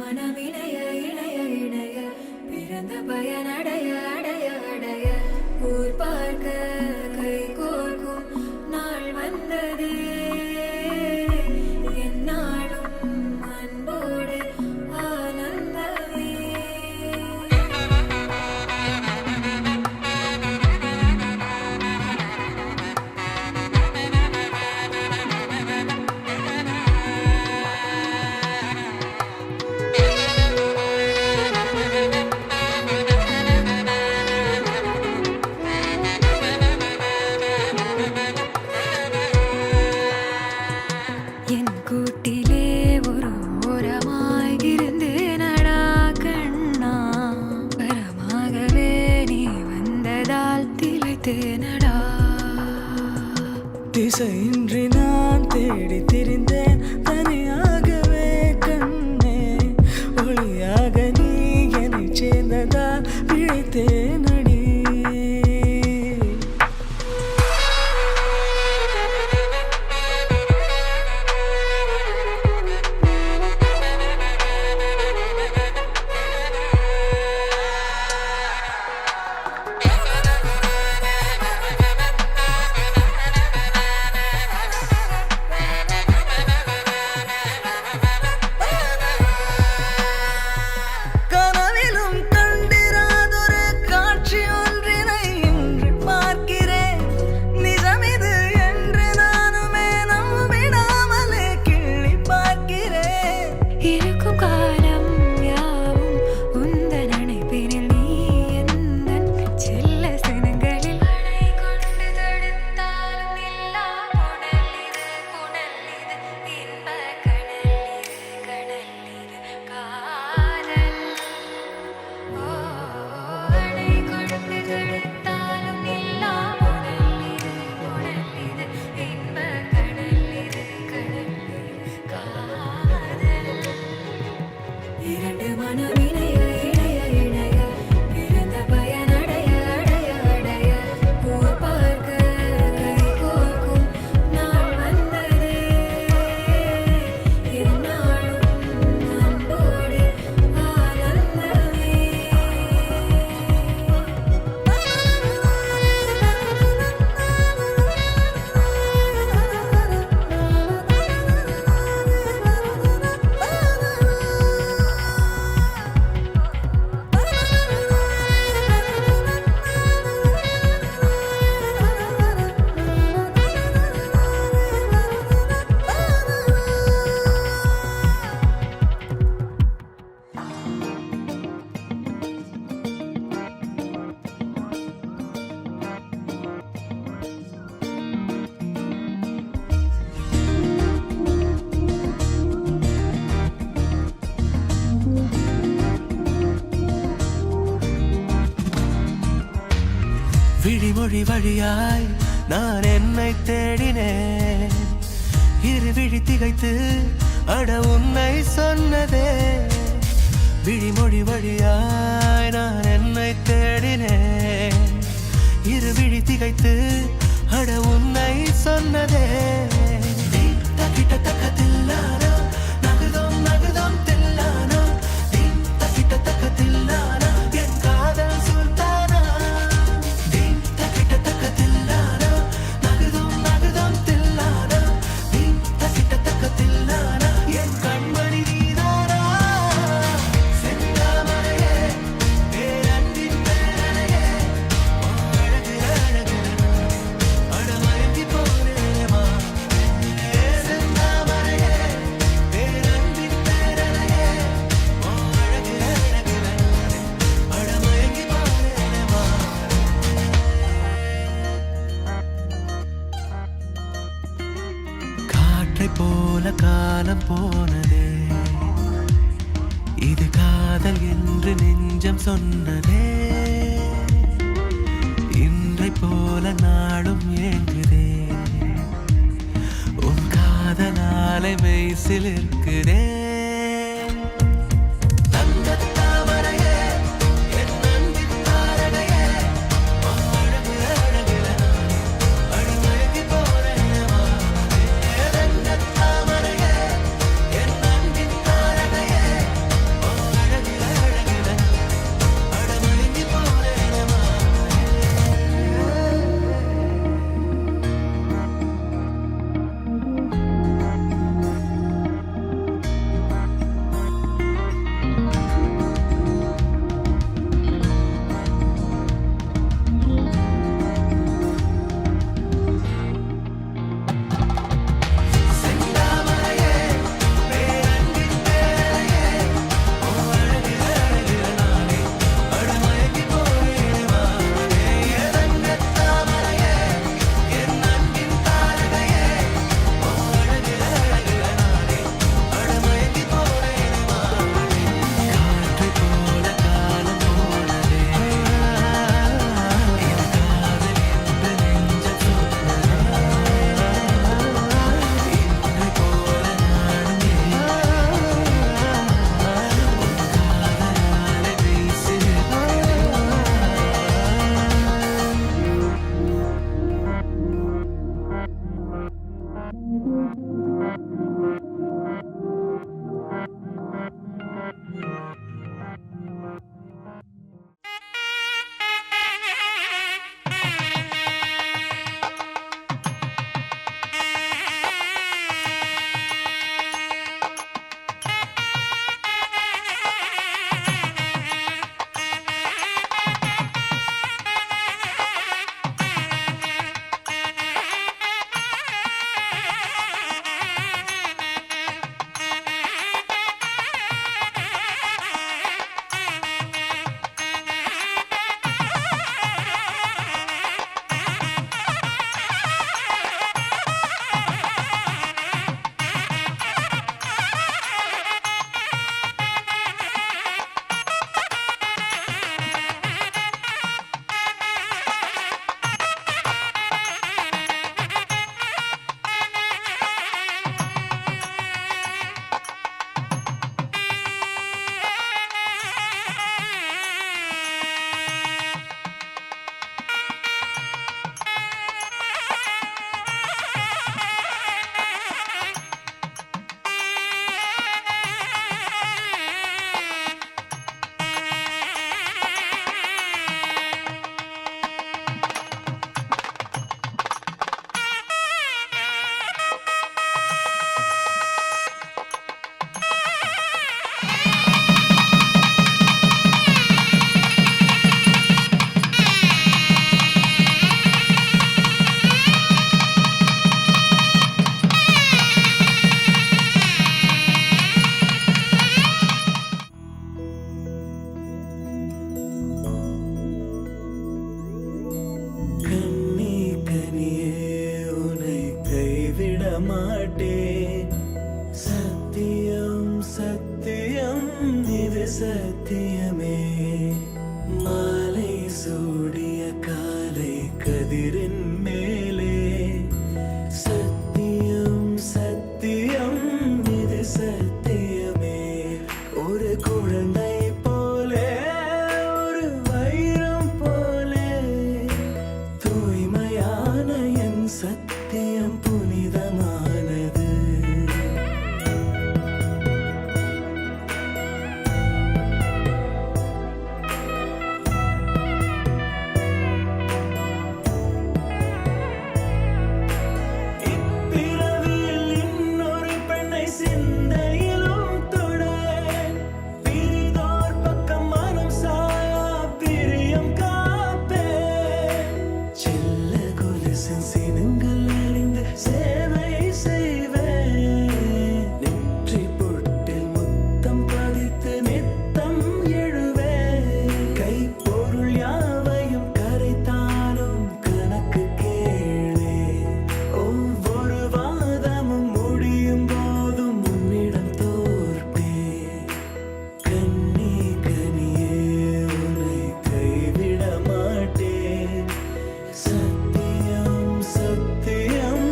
மனமிணைய இணைய இணைய பிறந்த பயனடைய அடைய அடைய ஊர் பார்க்க கை கோர்க்கும் நாள் வந்ததே என்னாலும் அன்போடு ஆனந்தமே. என் கூட்டிலே ஒரு ஓரமாய் இருந்தேனடா கண்ணா, வரமாகவே நீ வந்ததால் திளைத்தேனடா. திசையின்றி நான் தேடி திரிந்தேன் தனியாகவே கண்ணே, ஒளியாக நீ என்னை சேர்ந்ததால் பிழைத்தேனடி. கனவிலும் கண்டிராதொரு காட்சி ஒன்றினை இன்று பார்க்கிறேன். நிஜமிது என்று நானுமே நம்பிடாமலே கிள்ளி பார்க்கிறேன். இருக்கும் காலம் யாவும் உந்தன் அணைப்பினில் நீ எந்தன் செல்ல சினங்களில் அணை கொண்டு தடுத்தாலும் இல்லா புனல் இது இன்ப கடல் இது காதல். அணை கொண்டு தடுத்தாலும் இல்லா புனல் இது இன்ப கடல் இது காதல். இரண்டு மனமிணைய இணைய இணைய பிறந்த பயனடைய அடைய அடைய ஊர் பார்க்க கை கோர்க்கும் நாள் வந்ததே என்னாலும் அன்போடு ஆனந்தமே. விழிமொழி வழியாய் நான் என்னை தேடினேன். இரு விழி திகைத்து அட உன்னை சொன்னதே. விழிமொழி வழியாய் நான் என்னை தேடினேன். இரு விழி திகைத்து அட உன்னை சொன்னதே. கிட்ட தக்கத்தில்லானா நகுதம் நகுதம் தில்லானா, கிட்ட தக்கத்தில்லானா என் காதல் சுல்தானா. கிட்ட தக்கத்தில்லானா நகுதம் நகுதம் தில்லானா, கிட்ட தக்கத்தில்லானா என் கண்மணி நீதானா. செந்தாமரையே பேரன்பின் பேரனையே அழகு அழகு அடமயங்கி போனேமா. செந்தாமரையே பேரன்பின் பேரனையே அழகு அழகு அடமயங்கி போனேமா. காற்றை போல காலம் போனதே, இது காதல் என்று நெஞ்சம் சொன்னதே. இன்றை போல நாளும் ஏங்குதே, உன் காதலாலை மெய்சில் இருக்குதே. தங்கத்தாமரையே என் அன்பின் தாரகையே அழகு அழகு அடமயங்கி போனேமா. தங்கத்தாமரையே என் அன்பின் தாரகையே சத்தியம் சத்தியம் இது சத்தியமே. மாலை சூடிய காலை கதிரின் மேலே சத்தியம் சத்தியம் இது சத்தியமே. ஒரு குழந்தை போலே ஒரு வைரம் போலே தூய்மையான என் சத்தியம் புனிதமானது. இப்பிறவியில் இன்னொரு பெண்ணை சிந்தையிலும் தொட பிரிதோர் பக்கம் மனம் சாயா பிரியம் காப்பேன். செல்ல கொலுசின் சினங்கள் அறிந்து சேவை செய்வேன். நெற்றி பொட்டில் முத்தம் பதித்து நித்தம் எழுவேன். கைப்பொருள் யாவையும் கரைத்தாலும் கணக்கு கேளே. ஒவ்வொரு வாதமும் முடியும் போதும் உன்னிடம் தோற்பேன். கண்ணி கனியே உன்னை கைவிட மாட்டேன். சத்தியம் சத்தியம்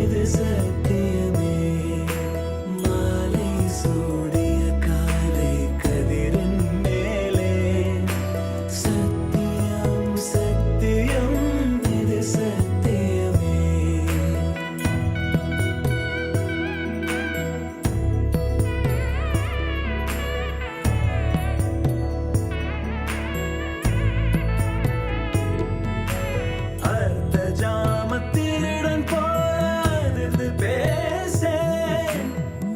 இது சத்தியமே. மாலை சூடிய காலை கதிரின் மேலே சத்தியம் சத்தியம் இது சத்தியமே. அர்த்த ஜாமத்தினுடன் போராது பேசேன்.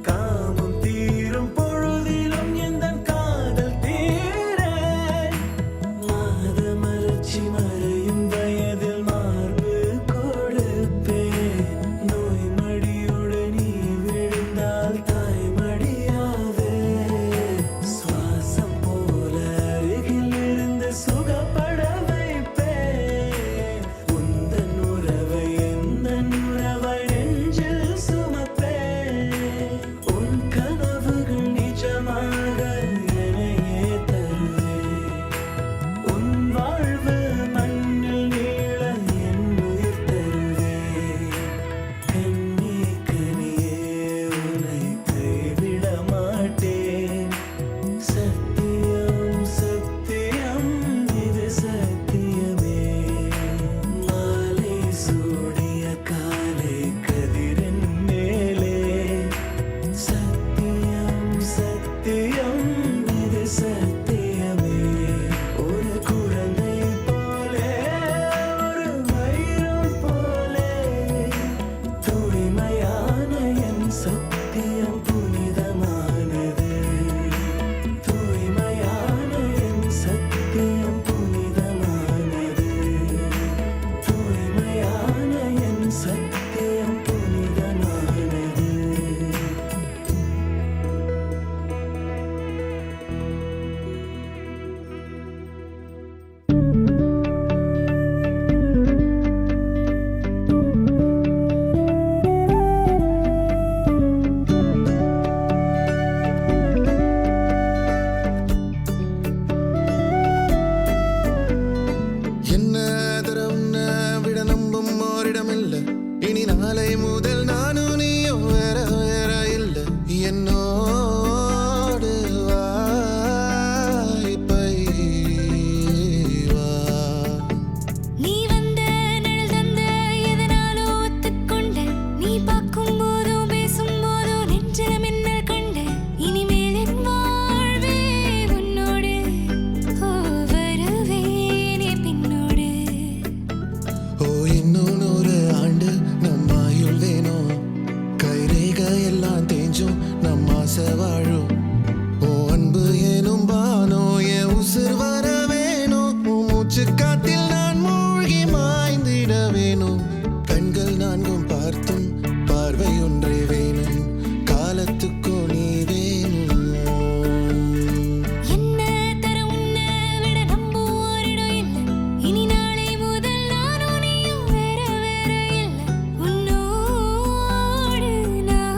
காமம் தீரும் பொழுதிலும் எந்தன் காதல் தீரேன். மாத மலர்ச்சி மறையும் வயதில் மார்பு கொடுப்பேன். நோய் மடியோடு நீ விழுந்தால் தாய்மடியாவே. சுவாசம் போல அருகில் இருந்து சுகப்பட வைப்பேன். உந்தன் உறவை எந்தன் உறவை நெஞ்சில் சுமப்பேன். உன் கனவுகள் நிஜமாக என்னையே தருவேன். உன் வாழ்வு மண்ணில் நீள என் உயிர் தருவேன். கண்ணி கனியே உன்னை கைவிட மாட்டேன். சத்தியம் சத்தியம் இது சத்தியமே. மாலை சூடிய காலை கதிரின் மேலே சத்தியம் சத்தியம் இது சத்தியமே. ஒரு குழந்தை போலே ஒரு வைரம் போலே தூய்மையான என் சத்தியம் புனிதமானது. தூய்மையான என் சத்தியம் புனிதமானது. தூய்மையான என் சத்தியம் புனிதமானது. என்ன தர உன்னை விட நம்பும் ஓரிடமில்ல. இனி நாளை முதல் நானும் நீயும் வேற வேற இல்ல. என்னோடு வாய்ப்பை வா. நீ வந்த நிழல் தந்த எதனாலோ ஒத்துக்கொண்ட. நீ பார்க்கும் போதோ பேசும் போதோ நெஞ்சில மின்னல் கண்ட. இனிமேல் என் வாழ்வே உன்னோடு. ஓ வருவேனே பின்னோடு. ஓ இன்னும் 100 ஆண்டு நம்ம ஆயுள் வேணும். கைரேக எல்லாம் தேஞ்சும் நம்ம ஆசை வாழும். ஓ அன்பு ஏனும் பானோ என் உசுர் வர வேணும். உன் மூச்சு காத்தில் நான் மூழ்கி மாய்ந்திட வேணும். கண்கள் நான்கும் பார்த்தும் பார்வை ஒன்றே வேணும். காலத்துக்கும் நீ வேணும். என்ன தர உன்னை விட நம்பும் ஓரிடம் இல்ல. இனி நாளை முதல் நானும் நீயும் வேற வேற இல்ல. உன்னோடு நான்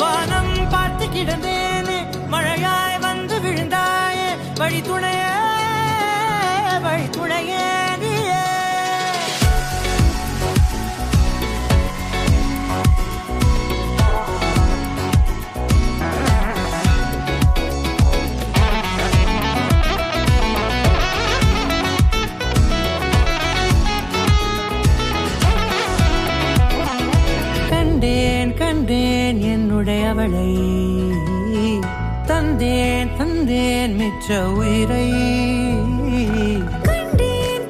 வானம் பார்த்து கிடந்தேனே மழையாய் வந்து விழுந்தாயே வழி துணையே நீயே கண்டேன் என்னுடையவளை தந்தேன் மிச்ச உயிரை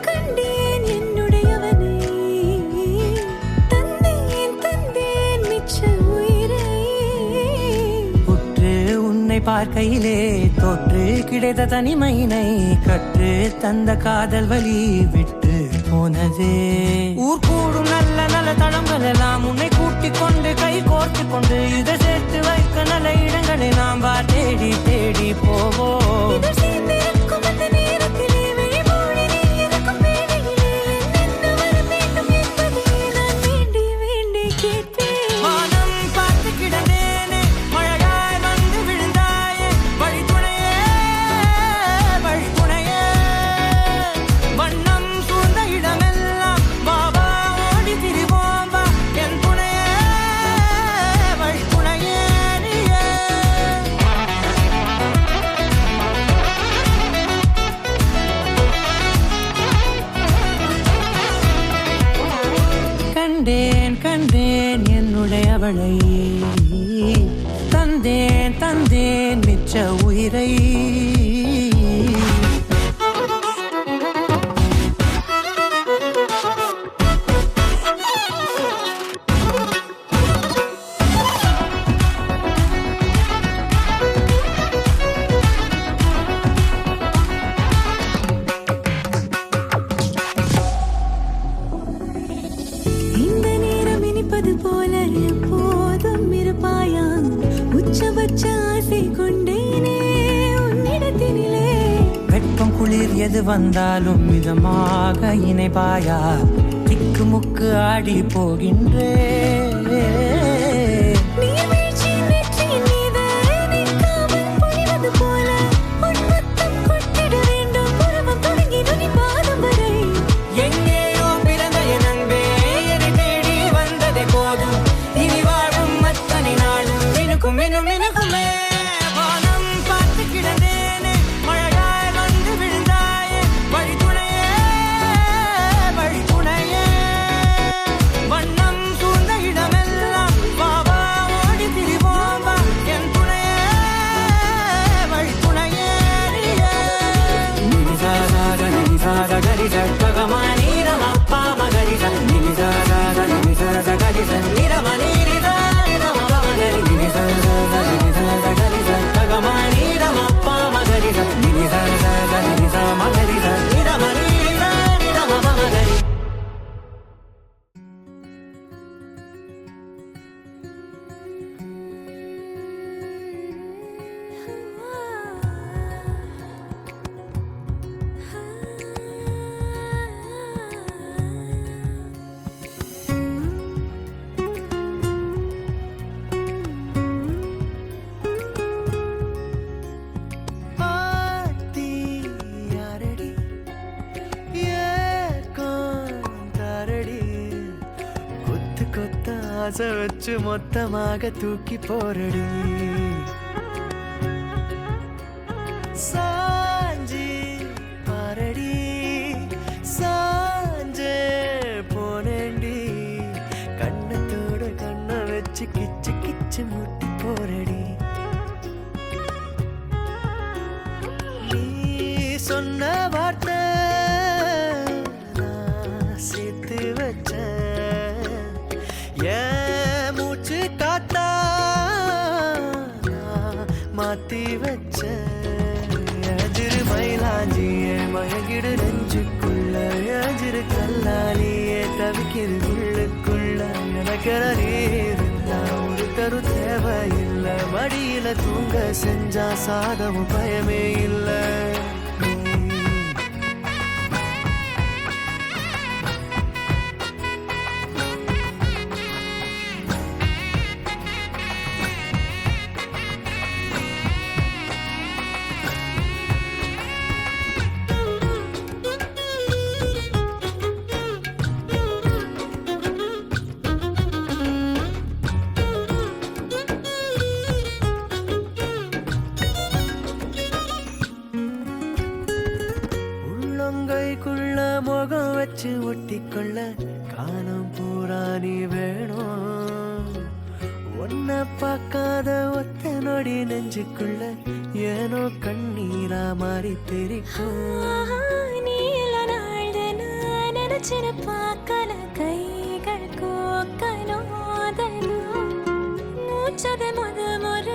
கண்டேன் என்னுடையவனை தந்தேன் மிச்ச உயிரை உற்று உன்னை பார்க்கையிலே தொற்று கிடைத்த தனிமையினை கற்று தந்த காதல் வழி விட்டு போனதே ஊர் கூடும் நல்ல நல்ல தளங்கள் எல்லாம் உன்னை கூட்டிக் கொண்டு கை கோர்த்து கொண்டு இதை சேர்த்து வைக்க நல்ல இடங்களை நாம் தேடி தேடி போவோம் இதழ் சேர்ந்திருக்கும் அந்த நேரத்திலே விழிமூடி நீ இருக்கும் வேளையிலே என்னென்ன வர வேண்டும் என்பதை நான் வேண்டி கேட்பேன் வானம் பார்த்து கிடந்தேனே மழையாய் வந்து விழுந்தாயே வழி துணையே வண்ணம் சூழ்ந்த இடமெல்லாம் பாபா ஓடி திரிவோம் வா என் துணையே வழி துணையே நீயே கண்டேன் என்னுடையவளை தந்தேன் மிச்ச உயிரை இந்த நேரம் இனிப்பது போல எப்போதும் இருப்பாயா உச்சபட்ச ஆசை கொண்டேனே உன்னிடத்தில் எது வந்தாலும் மிதமாக இணைப்பாயா திக்கு முக்கு ஆடி போகின்றே நீர்வீழ்ச்சியின் நெற்றியின் மீது நிற்காமல் பொழிவது போல உன் முத்தம் கொட்டிட வேண்டும் உறவம் தொடங்கி நுனி பாதம் வரை எங்கேயோ பிறந்த என் அன்பே என்னை தேடி வந்ததே போதும் இனி வாழும் அத்தனை நாளும் மினுக்கும் மினும் மினுக்குமே வானம் பார்த்து கிடந்தேனே மழையாய் வந்து விழுந்தாயே வழி துணையே வண்ணம் சூழ்ந்த இடமெல்லாம் பாவா ஓடி திரிவோம் வா என் துணையே வழி துணையே நினிசாக நினிசாக கரிச பகமானி ரமப்பா மகரிச நினிசாக நினிசாக கரிச நிரமணி நிதா நிரமபமகரி நினிசாக நினிசாக கரிச பகமானி ரமப்பா மகரிச நினிசாக நினிசா மகரிச நிரமணி நிதா நிரமபமகரி ஆத்தி யாரடி ஏற்காரடி கொத்து கொத்த ஆசை வச்சு மொத்தமாக தூக்கி போரடி சாஞ்சி பாரடி சாஞ்சே போனேண்டி கண்ணத்தோட கண்ணை வச்சு கிச்சு கிச்சு முட்டி போரடி நீ சொன்ன வார்த்தை நான் சேர்த்து வச்சேன் என் மூச்சு காத்தா நான் மாத்தி வச்சேன் எஜிரு மயிலாஞ்சியே மயங்கிடு நெஞ்சுக்குள்ள எஜிரு கல்லாலியே தவிக்கிது உள்ளுக்குள்ள எனக்கென நீ இருந்தா ஒரு தரு தேவையில்லை மடியில தூங்க செஞ்சா சாதமும் பயமே இல்லை உள்ளங்கைக்குள்ள முகம் வச்சு ஒட்டிக்கொள்ள காலம் பூரா நீ வேணும் ஒன்ன பார்க்காத ஒத்த நொடி நெஞ்சுக்குள்ள ஏனோ கண்ணீரா மாறி தெரிக்கும் நீல நாள்தன நினைச்சின பார்க்கல கைகள் கோக்கனோதனும் மூச்சத முற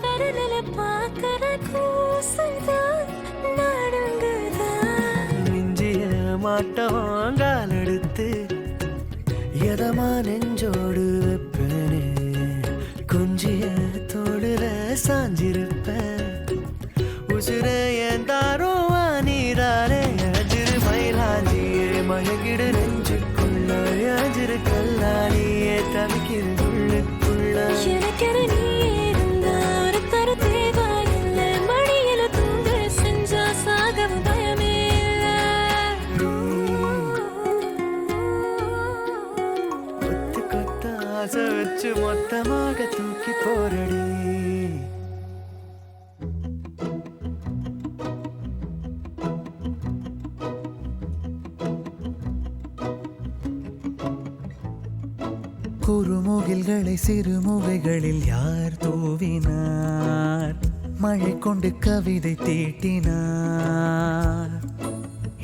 விரலில பார்க்கற கூசல்தான் நடுங்குதான் மிஞ்சிய மாட்டவாங்கால் எடுத்து எதமா நெஞ்சோடு வைப்பனே கொஞ்சிய தோடுல சாஞ்சிருப்பேன் உசுர என் தாரோ நீராரே அஜிரு மயிலாஞ்சியே மயங்கிடு நெஞ்சுக்குள்ள அஜிரு கல்லாலியே தவிக்கிது உள்ளுக்குள்ள எனக்கென நீ இருந்தா ஒரு தரு தேவையில்லை மடியில தூங்க செஞ்சா சாகவும் பயமே கொத்து கொத்த ஆசை வச்சு மொத்தமாக தூக்கி போரடி குறுமுகில்களை சிறுமுகைகளில் யார் தூவினார் மழை கொண்டு கவிதை தீட்டினார்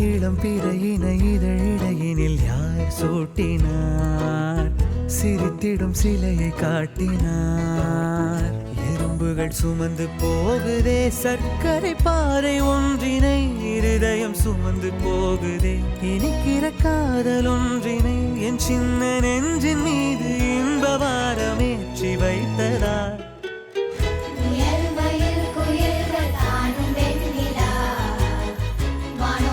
இளம் பிறையின இதழிடையினில் யார் சூட்டினார் சிரித்திடும் சிலையை காட்டினார் எறும்புகள் சுமந்து போகுதே சர்க்கரை பாறை ஒன்றினை இருதயம் சுமந்து போகுதே இனிக்கிற காதல் ஒன்றினை என் சின்ன நெஞ்சின் மீது இன்ப வாரமேற்றி வைத்ததார் குயல் மயில் குயில்கள் தானும் வெண்ணிலா வானோ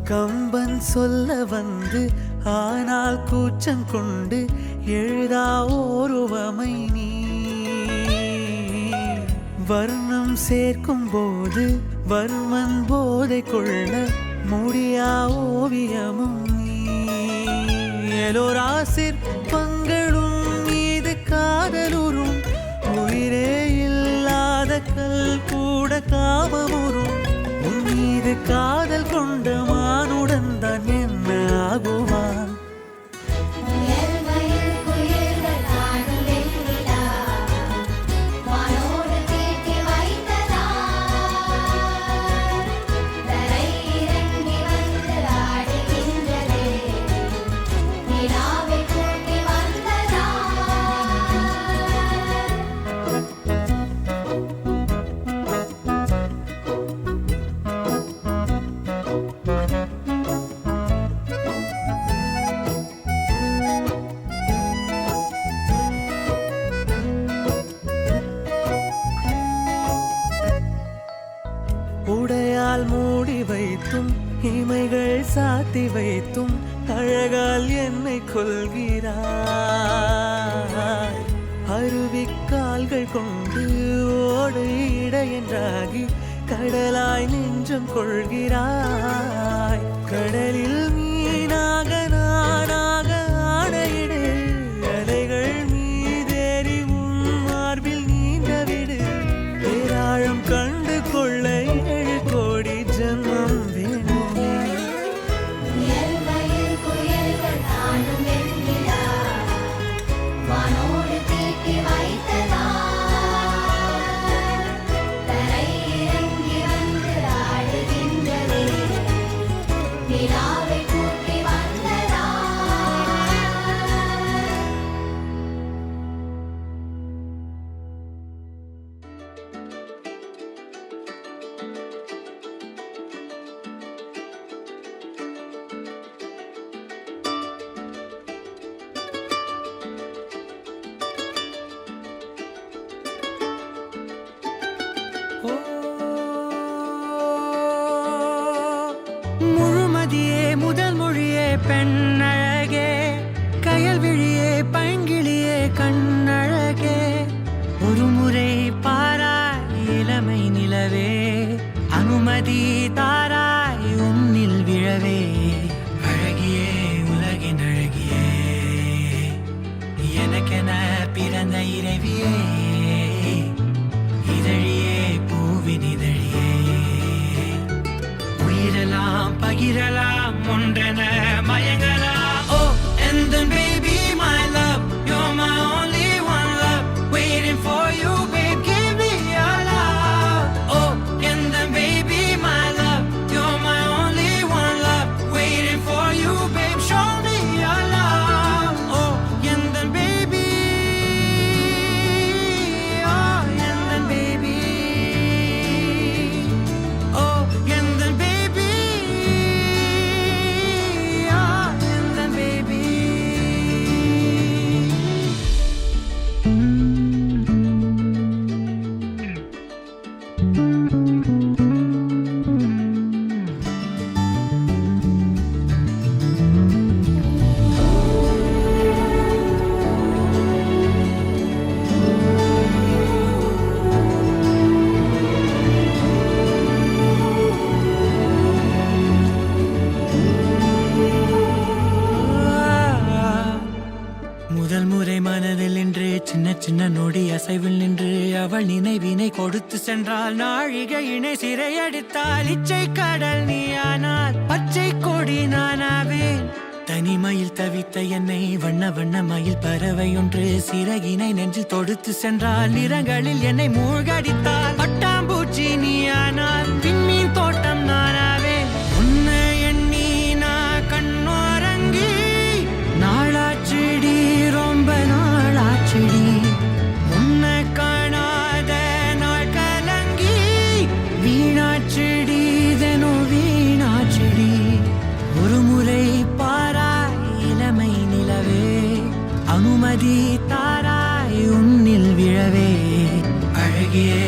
கம்பன் சொல்ல வந்து ஆனால் கூச்சம் கொண்டு எழுதா ஓருவமை நீ வர்ணம் சேர்க்கும் போது வர்மன் போதை கொள்ள முடியா ஓவியமும் நீ எலோரா சிற்பங்களும் மீது காதலுறும் உயிரே இல்லாத கல் கூட காமமுறும் உன் மீது காதல் கொண்ட மானுடன் தான் என்ன ஆகுவான் உடையால் மூடி வைத்தும் இமைகள் சாத்தி வைத்தும் அழகால் என்னை கொள்கிறாய் அருவிக்கால்கள் கொண்டு ஓடு இடையென்றாகி கடலாய் நெஞ்சம் கொள்கிறாய் கடலில் மீனாக நானாக ஆடையிடு அலைகள் மீதேறி உன் மார்பில் நீண்டவிடு பேராழம் கண்டு கொள்ள 7 கோடி ஜன்மம் வேணுமே முழுமதியே முதல் மொழியே பெண்ணழகே கயல் விழியே பைங்கிளியே கண்ணழகே ஒரு முறை பாராய் இளமை நிலவே அனுமதி தாராய் உன்னில் விழவே அழகியே உலகின் அழகியே எனக்கென பிறந்த இறைவியே இதழியே பூவின் இதழியே உயிரலாம் பகிரலாம் ஒன்றென மயங்கலாம் ஓ and then baby my love you're my only one love waiting for you babe give me your love oh and then baby my love you're my only one love waiting for you babe show me your love oh and then baby oh and then baby oh and then baby oh and then baby முதல் முறை மனதில் நின்று சின்ன சின்ன நொடி அசைவில் நின்று அவள் நினைவினை கொடுத்து சென்றால் நாழிகை இணை சிறையடித்தால் இச்சை கடல் நீயானால் பச்சை கொடி நானாவேன் தனிமையில் தவித்த என்னை வண்ண வண்ண மயில் பறவை ஒன்று சிறகினை நெஞ்சில் தொடுத்து சென்றால் நிறங்களில் என்னை மூழ்கடித்தால் பட்டாம்பூச்சி நீயானால் விண்மீன் தோட்டம் நானாவேன் உன்னை எண்ணி நான் கண்ணோரங்கி நாளாச்செடி ரொம்ப நாளாச்செடி உன்னை காணாத நாள் கலங்கி வீணாச்செடி இதனோ வீணாச்செடி ஒரு முறை பாராய் இளமை நிலவே அனுமதி தாராய் உன்னில் விழவே அழகியே